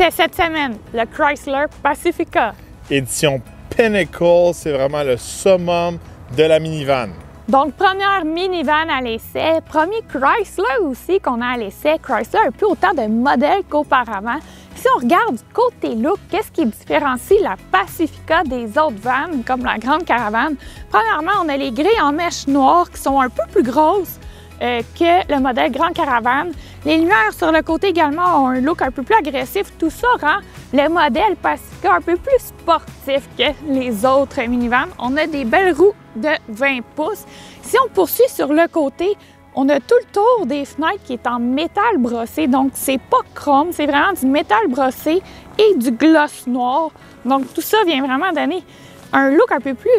C'est cette semaine, le Chrysler Pacifica. Édition Pinnacle, c'est vraiment le summum de la minivan. Donc, première minivan à l'essai, premier Chrysler aussi qu'on a à l'essai. Chrysler a plus autant de modèles qu'auparavant. Si on regarde du côté look, qu'est-ce qui différencie la Pacifica des autres vannes, comme la Grande Caravane? Premièrement, on a les grilles en mèche noire qui sont un peu plus grosses que le modèle Grande Caravane. Les lumières sur le côté également ont un look un peu plus agressif. Tout ça rend le modèle Pacifica un peu plus sportif que les autres minivans. On a des belles roues de 20 pouces. Si on poursuit sur le côté, on a tout le tour des fenêtres qui est en métal brossé. Donc, c'est pas chrome, c'est vraiment du métal brossé et du gloss noir. Donc, tout ça vient vraiment donner un look un peu plus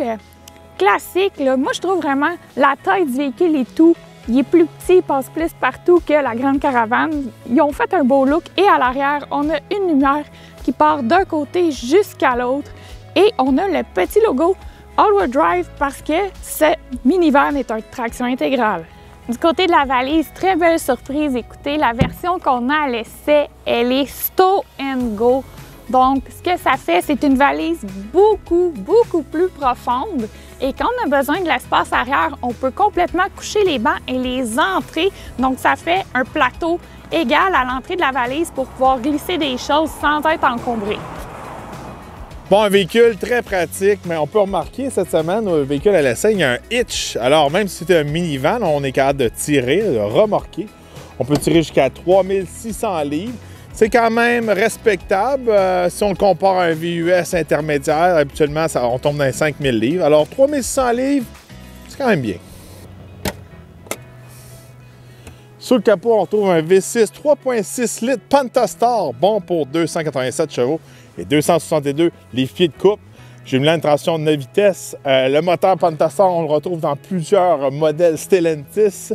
classique, là. Moi, je trouve vraiment la taille du véhicule et tout. Il est plus petit, il passe plus partout que la Grande Caravane. Ils ont fait un beau look et à l'arrière, on a une lumière qui part d'un côté jusqu'à l'autre et on a le petit logo All-Wheel Drive parce que ce minivan est une traction intégrale. Du côté de la valise, très belle surprise. Écoutez, la version qu'on a à l'essai, elle est Stow and Go. Donc, ce que ça fait, c'est une valise beaucoup plus profonde. Et quand on a besoin de l'espace arrière, on peut complètement coucher les bancs et les entrées. Donc, ça fait un plateau égal à l'entrée de la valise pour pouvoir glisser des choses sans être encombré. Bon, un véhicule très pratique, mais on peut remarquer cette semaine, le véhicule à l'essai, il y a un hitch. Alors, même si c'est un minivan, on est capable de tirer, de remorquer. On peut tirer jusqu'à 3600 livres. C'est quand même respectable si on le compare à un VUS intermédiaire. Habituellement, on tombe dans les 5000 livres. Alors, 3600 livres, c'est quand même bien. Sous le capot, on retrouve un V6 3.6 litres Pentastar, bon pour 287 chevaux et 262 livres-pieds de coupe. Jumelant une traction de 9 vitesses. Le moteur Pentastar, on le retrouve dans plusieurs modèles Stellantis,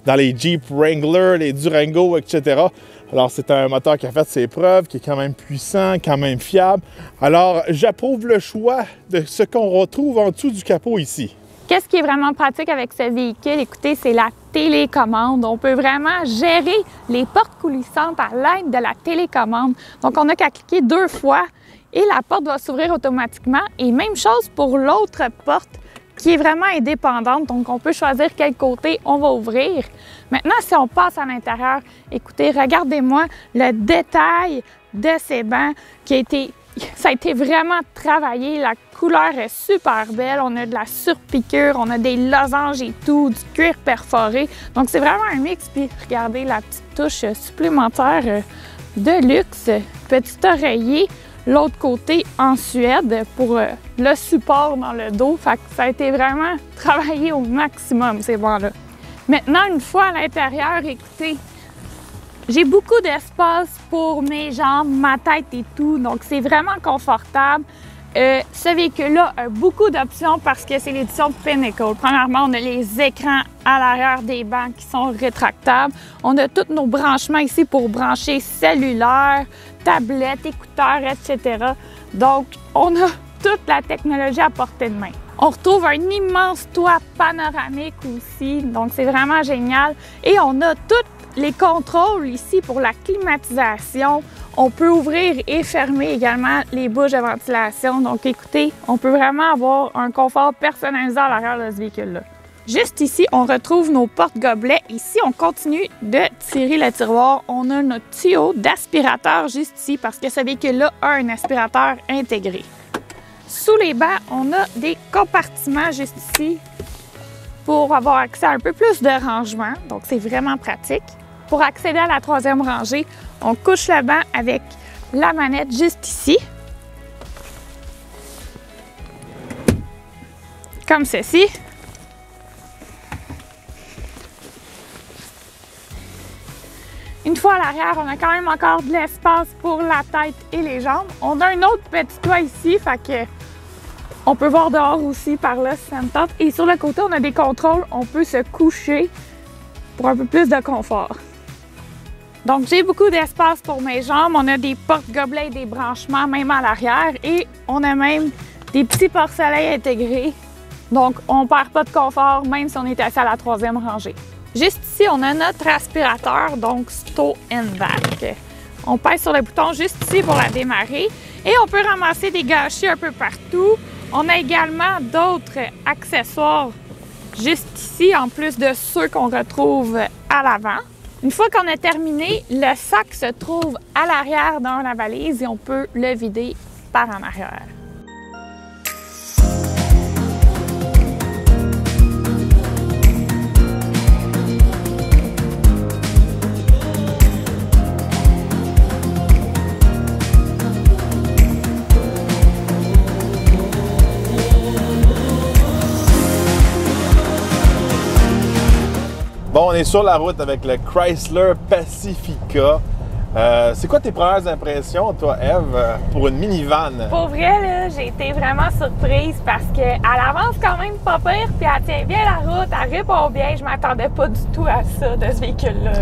dans les Jeep Wrangler, les Durango, etc. Alors, c'est un moteur qui a fait ses preuves, qui est quand même puissant, quand même fiable. Alors, j'approuve le choix de ce qu'on retrouve en dessous du capot ici. Qu'est-ce qui est vraiment pratique avec ce véhicule? Écoutez, c'est la télécommande. On peut vraiment gérer les portes coulissantes à l'aide de la télécommande. Donc, on n'a qu'à cliquer 2 fois et la porte va s'ouvrir automatiquement. Et même chose pour l'autre porte qui est vraiment indépendante. Donc, on peut choisir quel côté on va ouvrir. Maintenant, si on passe à l'intérieur, écoutez, regardez-moi le détail de ces bancs ça a été vraiment travaillé. La couleur est super belle. On a de la surpiqûre, on a des losanges et tout, du cuir perforé. Donc, c'est vraiment un mix. Puis, regardez la petite touche supplémentaire de luxe. Petit oreiller. L'autre côté en Suède pour le support dans le dos. Fait que ça a été vraiment travaillé au maximum, ces bancs-là. Maintenant, une fois à l'intérieur, écoutez, j'ai beaucoup d'espace pour mes jambes, ma tête et tout. Donc, c'est vraiment confortable. Ce véhicule-là a beaucoup d'options parce que c'est l'édition Pinnacle. Premièrement, on a les écrans à l'arrière des bancs qui sont rétractables. On a tous nos branchements ici pour brancher cellulaire, tablette, écouteurs, etc. Donc, on a toute la technologie à portée de main. On retrouve un immense toit panoramique aussi, donc c'est vraiment génial. Et on a tous les contrôles ici pour la climatisation. On peut ouvrir et fermer également les bouches de ventilation. Donc écoutez, on peut vraiment avoir un confort personnalisé à l'arrière de ce véhicule-là. Juste ici, on retrouve nos porte-gobelets. Ici, on continue de tirer le tiroir. On a notre tuyau d'aspirateur juste ici parce que ce véhicule-là a un aspirateur intégré. Sous les bancs, on a des compartiments juste ici pour avoir accès à un peu plus de rangement. Donc, c'est vraiment pratique. Pour accéder à la 3e rangée, on couche le banc avec la manette juste ici. Comme ceci. Une fois à l'arrière, on a quand même encore de l'espace pour la tête et les jambes. On a un autre petit toit ici, fait que on peut voir dehors aussi par là si ça me tente. Et sur le côté, on a des contrôles. On peut se coucher pour un peu plus de confort. Donc, j'ai beaucoup d'espace pour mes jambes. On a des porte-gobelets et des branchements même à l'arrière. Et on a même des petits pare-soleil intégrés. Donc, on ne perd pas de confort même si on est assis à la 3e rangée. Juste ici, on a notre aspirateur, donc Stow and Vac. On pèse sur le bouton juste ici pour la démarrer et on peut ramasser des gâchis un peu partout. On a également d'autres accessoires juste ici, en plus de ceux qu'on retrouve à l'avant. Une fois qu'on a terminé, le sac se trouve à l'arrière dans la valise et on peut le vider par en arrière. Bon, on est sur la route avec le Chrysler Pacifica. C'est quoi tes premières impressions, toi, Eve, pour une minivan? Pour vrai, là, j'ai été vraiment surprise parce qu'elle avance quand même pas pire, puis elle tient bien la route, elle répond bien. Je m'attendais pas du tout à ça de ce véhicule-là.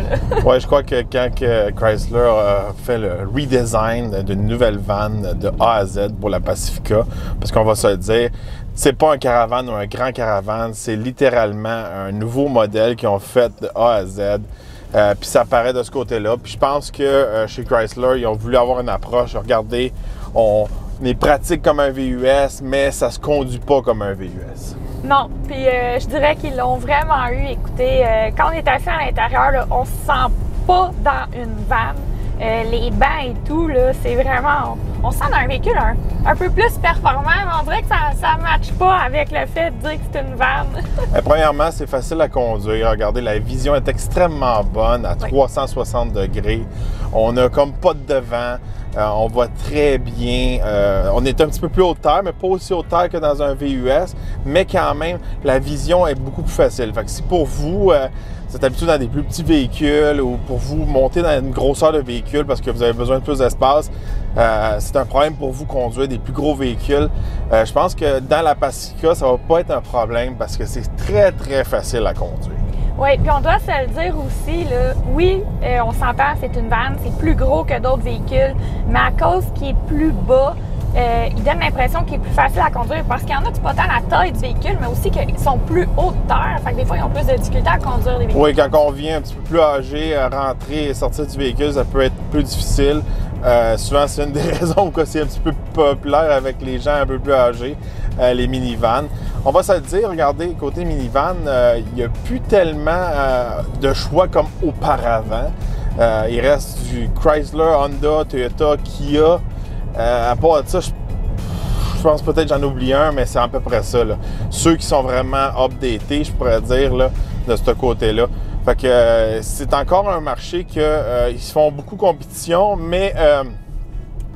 Oui, je crois que quand Chrysler a fait le redesign d'une nouvelle van de A à Z pour la Pacifica, parce qu'on va se le dire, c'est pas un caravane ou un grand caravane, c'est littéralement un nouveau modèle qu'ils ont fait de A à Z. Puis ça paraît de ce côté-là. Puis je pense que chez Chrysler, ils ont voulu avoir une approche. Regardez, on est pratique comme un VUS, mais ça se conduit pas comme un VUS. Non, puis je dirais qu'ils l'ont vraiment eu. Écoutez, quand on est assis à l'intérieur, là, on se sent pas dans une van. Les bancs et tout, là, c'est vraiment... On sent dans un véhicule un peu plus performant, mais on dirait que ça ne matche pas avec le fait de dire que c'est une van. Premièrement, c'est facile à conduire. Regardez, la vision est extrêmement bonne à 360 degrés. On n'a comme pas de devant. On voit très bien. On est un petit peu plus haute terre, mais pas aussi haute terre que dans un VUS. Mais quand même, la vision est beaucoup plus facile. Fait que si pour vous... vous êtes habitué dans des plus petits véhicules ou pour vous monter dans une grosseur de véhicule parce que vous avez besoin de plus d'espace, c'est un problème pour vous conduire des plus gros véhicules. Je pense que dans la Pacifica, ça va pas être un problème parce que c'est très, très facile à conduire. Oui, puis on doit se le dire aussi, là, oui, on s'entend, c'est une van, c'est plus gros que d'autres véhicules, mais à cause qu'il est plus bas, il donne l'impression qu'il est plus facile à conduire parce qu'il y en a qui pas tant la taille du véhicule, mais aussi qu'ils sont plus haut de terre. Fait que des fois, ils ont plus de difficultés à conduire des véhicules. Oui, quand on vient un petit peu plus âgé, rentrer et sortir du véhicule, ça peut être plus difficile. Souvent, c'est une des raisons pourquoi c'est un petit peu populaire avec les gens un peu plus âgés, les minivans. On va se le dire, regardez, côté minivan, il n'y a plus tellement de choix comme auparavant. Il reste du Chrysler, Honda, Toyota, Kia. À part de ça, je pense peut-être j'en oublie un, mais c'est à peu près ça, là. Ceux qui sont vraiment updatés, je pourrais dire, là, de ce côté-là. Fait que c'est encore un marché qu'ils se font beaucoup compétition, mais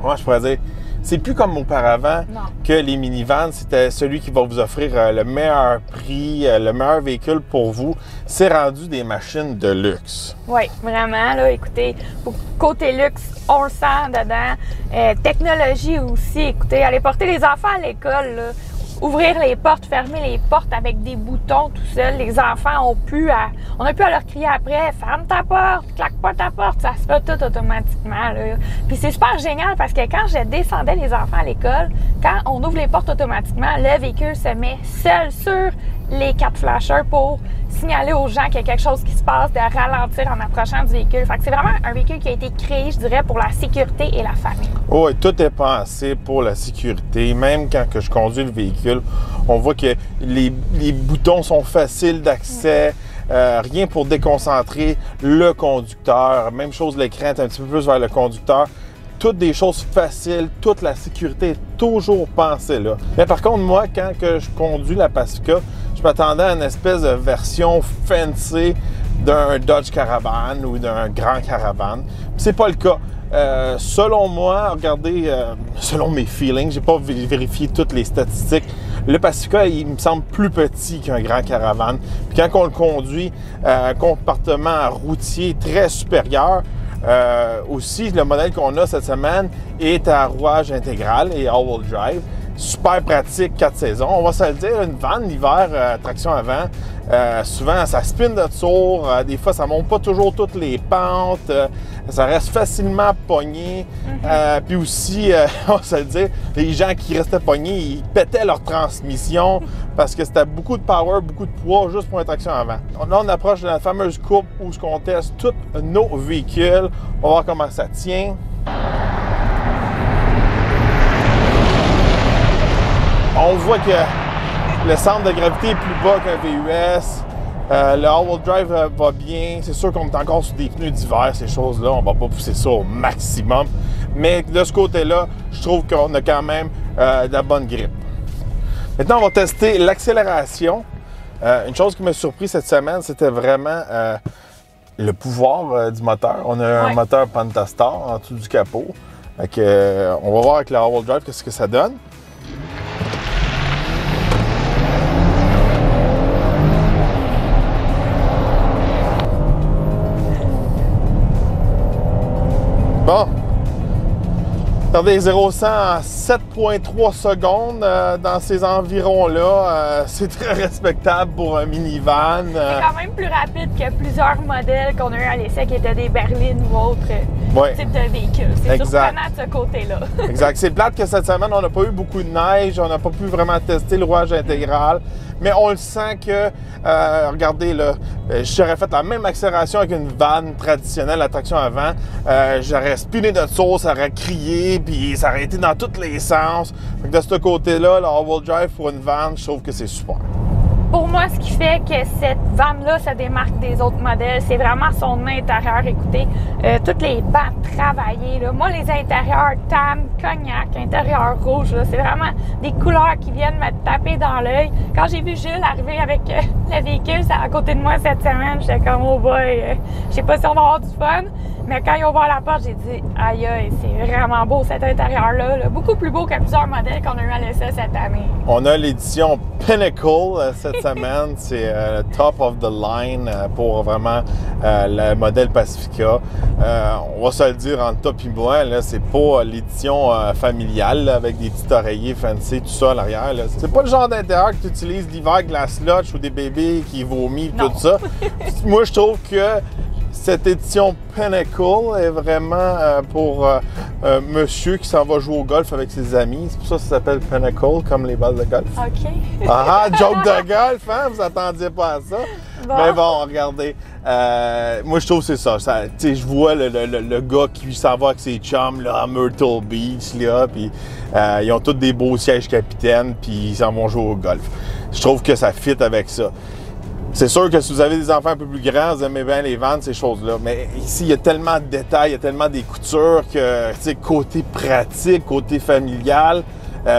moi je pourrais dire, c'est plus comme auparavant que les minivans, c'était celui qui va vous offrir le meilleur prix, le meilleur véhicule pour vous. C'est rendu des machines de luxe. Oui, vraiment, là, écoutez, côté luxe, on le sent dedans. Technologie aussi, écoutez, aller porter les enfants à l'école, là, ouvrir les portes, fermer les portes avec des boutons tout seul. Les enfants ont pu on a pu à leur crier après, ferme ta porte, claque pas ta porte, ça se fait tout automatiquement, là. Puis c'est super génial parce que quand je descendais les enfants à l'école, quand on ouvre les portes automatiquement, le véhicule se met seul sur les 4 flashers pour signaler aux gens qu'il y a quelque chose qui se passe, de ralentir en approchant du véhicule. Fait que c'est vraiment un véhicule qui a été créé, je dirais, pour la sécurité et la famille. Oui, tout est pensé pour la sécurité. Même quand que je conduis le véhicule, on voit que les boutons sont faciles d'accès. Rien pour déconcentrer le conducteur. Même chose, l'écran est un petit peu plus vers le conducteur. Toutes des choses faciles, toute la sécurité est toujours pensée là. Mais par contre, moi, quand que je conduis la Pacifica, je m'attendais à une espèce de version fancy d'un Dodge Caravan ou d'un Grand Caravan. C'est pas le cas. Selon moi, regardez, selon mes feelings, j'ai pas vérifié toutes les statistiques, le Pacifica, il me semble plus petit qu'un Grand Caravan. Puis quand on le conduit, un comportement routier très supérieur. Aussi, le modèle qu'on a cette semaine est à rouage intégral et all-wheel drive. super pratique 4 saisons. On va se le dire, une vanne l'hiver, traction avant, souvent ça spin de tour, des fois ça monte pas toujours toutes les pentes, ça reste facilement pogné. Puis aussi, on va se le dire, les gens qui restaient pognés, ils pétaient leur transmission parce que c'était beaucoup de power, beaucoup de poids juste pour une traction avant. Là, on approche de la fameuse courbe où on teste tous nos véhicules. On va voir comment ça tient. On voit que le centre de gravité est plus bas qu'un VUS. Le all-wheel drive va bien. C'est sûr qu'on est encore sur des pneus d'hiver, ces choses-là. On ne va pas pousser ça au maximum. Mais de ce côté-là, je trouve qu'on a quand même de la bonne grippe. Maintenant, on va tester l'accélération. Une chose qui m'a surpris cette semaine, c'était vraiment le pouvoir du moteur. On a un moteur Pentastar en dessous du capot. Donc, on va voir avec le all-wheel drive qu'est-ce que ça donne. Bon, regardez, 0-100 en 7,3 secondes dans ces environs-là. C'est très respectable pour un minivan. C'est quand même plus rapide que plusieurs modèles qu'on a eu à l'essai qui étaient des berlines ou autres types de véhicules. C'est surprenant de ce côté-là. Exact. C'est plate que cette semaine, on n'a pas eu beaucoup de neige. On n'a pas pu vraiment tester le rouage intégral. Mais on le sent que, regardez, là, j'aurais fait la même accélération avec une vanne traditionnelle à traction avant. J'aurais spiné de sauce, ça aurait crié, puis ça aurait été dans tous les sens. Donc de ce côté-là, le all-wheel drive pour une vanne, je trouve que c'est super. Pour moi, ce qui fait que cette vanne-là se démarque des autres modèles, c'est vraiment son intérieur. Écoutez, toutes les bancs travaillés. Là. Moi, les intérieurs tan, cognac, intérieur rouge, c'est vraiment des couleurs qui viennent me taper dans l'œil. Quand j'ai vu Jules arriver avec le véhicule à côté de moi cette semaine, j'étais comme « Oh boy, je sais pas si on va avoir du fun ». Mais quand ils ont ouvert la porte, j'ai dit « Aïe, aïe, c'est vraiment beau cet intérieur-là. Là. Beaucoup plus beau que plusieurs modèles qu'on a eu à l'essai cette année. » On a l'édition Pinnacle cette semaine. C'est le top of the line pour vraiment le modèle Pacifica. On va se le dire entre toi et moi, c'est pas l'édition familiale là, avec des petits oreillers fancy, tout ça à l'arrière. C'est pas le genre d'intérieur que tu utilises l'hiver avec la slotch ou des bébés qui vomissent, tout ça. Moi, je trouve que cette édition Pinnacle est vraiment pour monsieur qui s'en va jouer au golf avec ses amis. C'est pour ça que ça s'appelle Pinnacle, comme les balles de golf. OK. Joke de golf, hein? Vous attendiez pas à ça. Bon. Mais bon, regardez. Moi, je trouve que c'est ça. Je vois le gars qui s'en va avec ses chums là, à Myrtle Beach, là, puis ils ont tous des beaux sièges capitaines, puis ils s'en vont jouer au golf. Je trouve que ça fit avec ça. C'est sûr que si vous avez des enfants un peu plus grands, vous aimez bien les vannes, ces choses-là. Mais ici, il y a tellement de détails, il y a tellement des coutures que, tu sais, côté pratique, côté familial,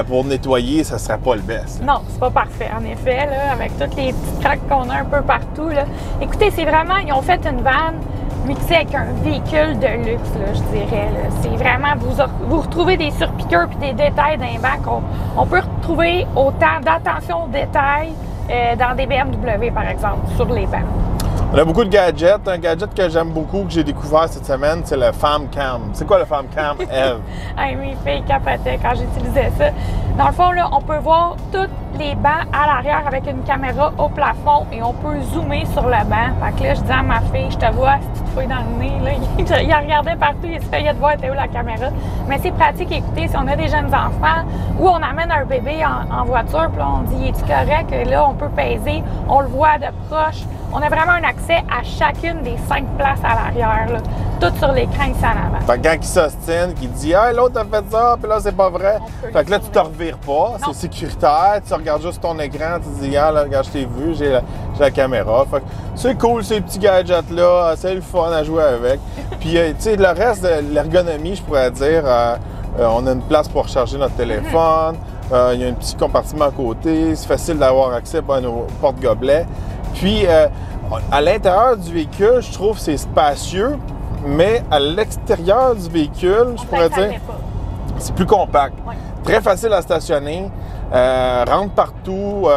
pour nettoyer, ça ne serait pas le best. Non, c'est pas parfait, en effet, là, avec toutes les petites craques qu'on a un peu partout. Là. Écoutez, c'est vraiment, ils ont fait une vanne mixée avec un véhicule de luxe, là, je dirais. C'est vraiment, vous retrouvez des surpiqûres puis des détails d'un bac. On peut retrouver autant d'attention aux détails dans des BMW, par exemple, sur les bancs. On a beaucoup de gadgets. Un gadget que j'aime beaucoup, que j'ai découvert cette semaine, c'est le FamCam. C'est quoi le FamCam, Eve? Mes filles capotaient quand j'utilisais ça. Dans le fond, là, on peut voir tous les bancs à l'arrière avec une caméra au plafond et on peut zoomer sur le banc. Fait que là, je dis à ma fille, je te vois, si tu te fouilles dans le nez, là, il regardait partout, il essayait de voir était où la caméra. Mais c'est pratique, écoutez, si on a des jeunes enfants ou on amène un bébé en voiture, puis là, on dit, est-tu correct? Et là, on peut peser, on le voit de proche. On a vraiment un accès à chacune des 5 places à l'arrière, là. Tout sur l'écran ici en avant. Fait que quand il s'ostine, qu'il dit « Hey, l'autre a fait ça, puis là, c'est pas vrai. » Fait que là, tu te revires pas, c'est sécuritaire, tu regardes juste ton écran, tu te dis « Ah, là, regarde, je t'ai vu, j'ai la caméra. » Fait que c'est cool, ces petits gadgets-là, c'est le fun à jouer avec. Puis, tu sais, le reste de l'ergonomie, je pourrais dire, on a une place pour recharger notre téléphone, il y a un petit compartiment à côté, c'est facile d'avoir accès à nos porte-gobelets. Puis, à l'intérieur du véhicule, je trouve que c'est spacieux, mais à l'extérieur du véhicule, je pourrais dire, c'est plus compact. Oui. Très facile à stationner, rentre partout.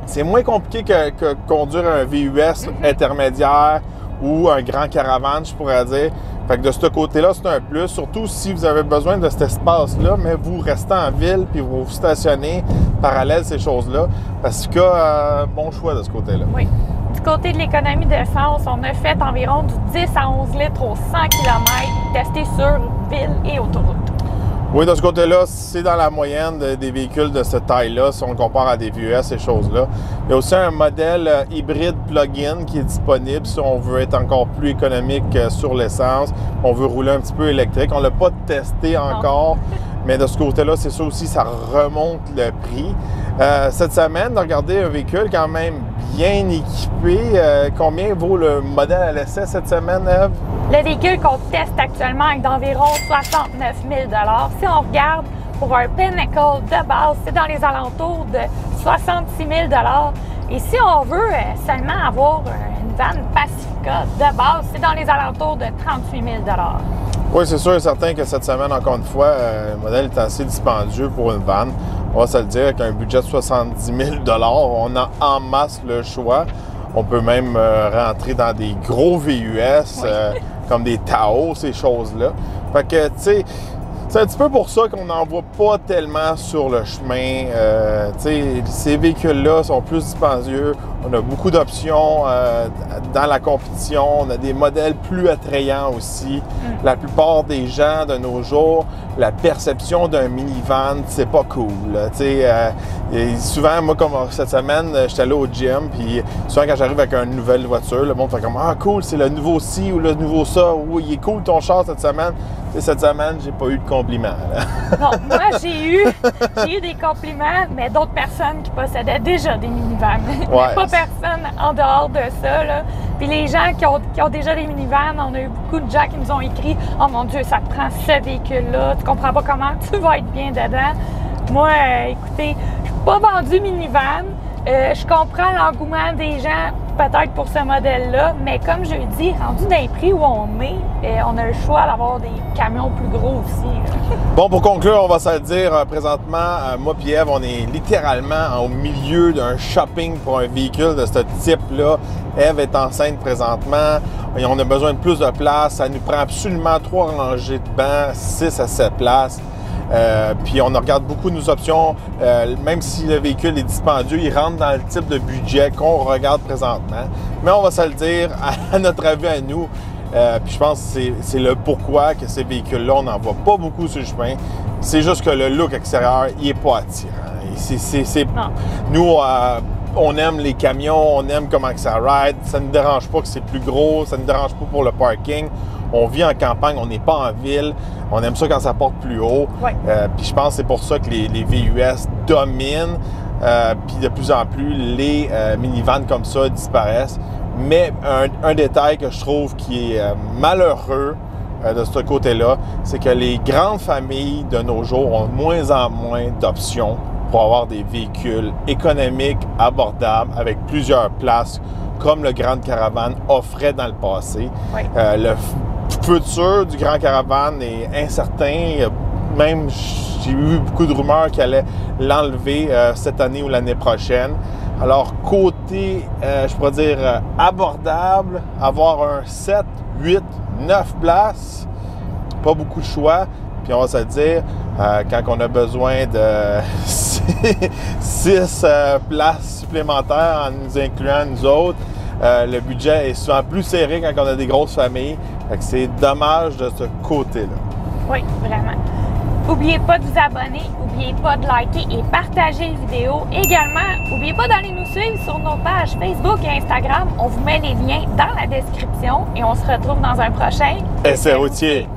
C'est moins compliqué que conduire un VUS intermédiaire ou un grand caravane, je pourrais dire. Fait que de ce côté-là, c'est un plus, surtout si vous avez besoin de cet espace-là, mais vous restez en ville puis vous vous stationnez parallèle ces choses-là. Parce que, bon choix de ce côté-là. Oui. Du côté de l'économie d'essence, on a fait environ du 10 à 11 litres aux 100 km testés sur ville et autoroute. Oui, de ce côté-là, c'est dans la moyenne des véhicules de cette taille-là, si on compare à des VUS, ces choses-là. Il y a aussi un modèle hybride plug-in qui est disponible si on veut être encore plus économique sur l'essence, on veut rouler un petit peu électrique. On ne l'a pas testé encore, mais de ce côté-là, c'est ça aussi, ça remonte le prix. Cette semaine, regardez un véhicule quand même bien équipé. Combien vaut le modèle à l'essai cette semaine, Eve? Le véhicule qu'on teste actuellement est d'environ 69 000 $. Si on regarde pour un Pinnacle de base, c'est dans les alentours de 66 000 $. Et si on veut seulement avoir une vanne Pacifica de base, c'est dans les alentours de 38 000 $. Oui, c'est sûr et certain que cette semaine, encore une fois, le modèle est assez dispendieux pour une vanne. On va se le dire, avec un budget de 70 000 $, on a en masse le choix. On peut même rentrer dans des gros VUS, comme des Taos, ces choses-là. Fait que, tu sais, c'est un petit peu pour ça qu'on n'en voit pas tellement sur le chemin. Ces véhicules-là sont plus dispendieux. On a beaucoup d'options dans la compétition. On a des modèles plus attrayants aussi. La plupart des gens de nos jours, la perception d'un minivan, c'est pas cool. Souvent, moi, comme cette semaine, j'étais allé au gym, puis souvent quand j'arrive avec une nouvelle voiture, le monde fait comme « Ah, cool, c'est le nouveau ci ou le nouveau ça. Oui, il est cool ton char cette semaine. » Cette semaine, j'ai pas eu de compliments. Non, moi, j'ai eu des compliments, mais d'autres personnes qui possédaient déjà des minivans. Ouais. Pas personne en dehors de ça, là. Puis les gens qui ont déjà des minivans, on a eu beaucoup de gens qui nous ont écrit « Oh mon Dieu, ça te prend ce véhicule-là, tu comprends pas comment tu vas être bien dedans. » Moi, écoutez, je suis pas vendu minivan. Je comprends l'engouement des gens peut-être pour ce modèle-là, mais comme je dis, rendu dans les prix où on est, on a le choix d'avoir des camions plus gros aussi. Bon, pour conclure, on va se le dire, présentement, moi et Eve, on est littéralement au milieu d'un shopping pour un véhicule de ce type-là. Eve est enceinte présentement, et on a besoin de plus de place. Ça nous prend absolument 3 rangées de bancs, 6 à 7 places. Puis on regarde beaucoup de nos options, même si le véhicule est dispendieux, il rentre dans le type de budget qu'on regarde présentement. Mais on va se le dire, à notre avis à nous, puis je pense que c'est le pourquoi que ces véhicules-là, on n'en voit pas beaucoup sur le chemin. C'est juste que le look extérieur, il n'est pas attirant. Nous, on aime les camions, on aime comment que ça ride. Ça ne nous dérange pas que c'est plus gros, ça ne nous dérange pas pour le parking. On vit en campagne, on n'est pas en ville. On aime ça quand ça porte plus haut. Ouais. Puis je pense que c'est pour ça que les VUS dominent. Puis de plus en plus, les minivans comme ça disparaissent. Mais un détail que je trouve qui est malheureux de ce côté-là, c'est que les grandes familles de nos jours ont de moins en moins d'options pour avoir des véhicules économiques, abordables, avec plusieurs places, comme le Grand Caravan offrait dans le passé. Oui. Le futur du Grand Caravan est incertain. Même, j'ai eu beaucoup de rumeurs qu'il allait l'enlever cette année ou l'année prochaine. Alors, côté, je pourrais dire, abordable, avoir un 7, 8, 9 places, pas beaucoup de choix. Puis on va se le dire, quand on a besoin de 6 places supplémentaires en nous incluant nous autres, le budget est souvent plus serré quand on a des grosses familles. Fait que c'est dommage de ce côté-là. Oui, vraiment. N'oubliez pas de vous abonner, n'oubliez pas de liker et partager la vidéo. Également, n'oubliez pas d'aller nous suivre sur nos pages Facebook et Instagram. On vous met les liens dans la description et on se retrouve dans un prochain Essai routier.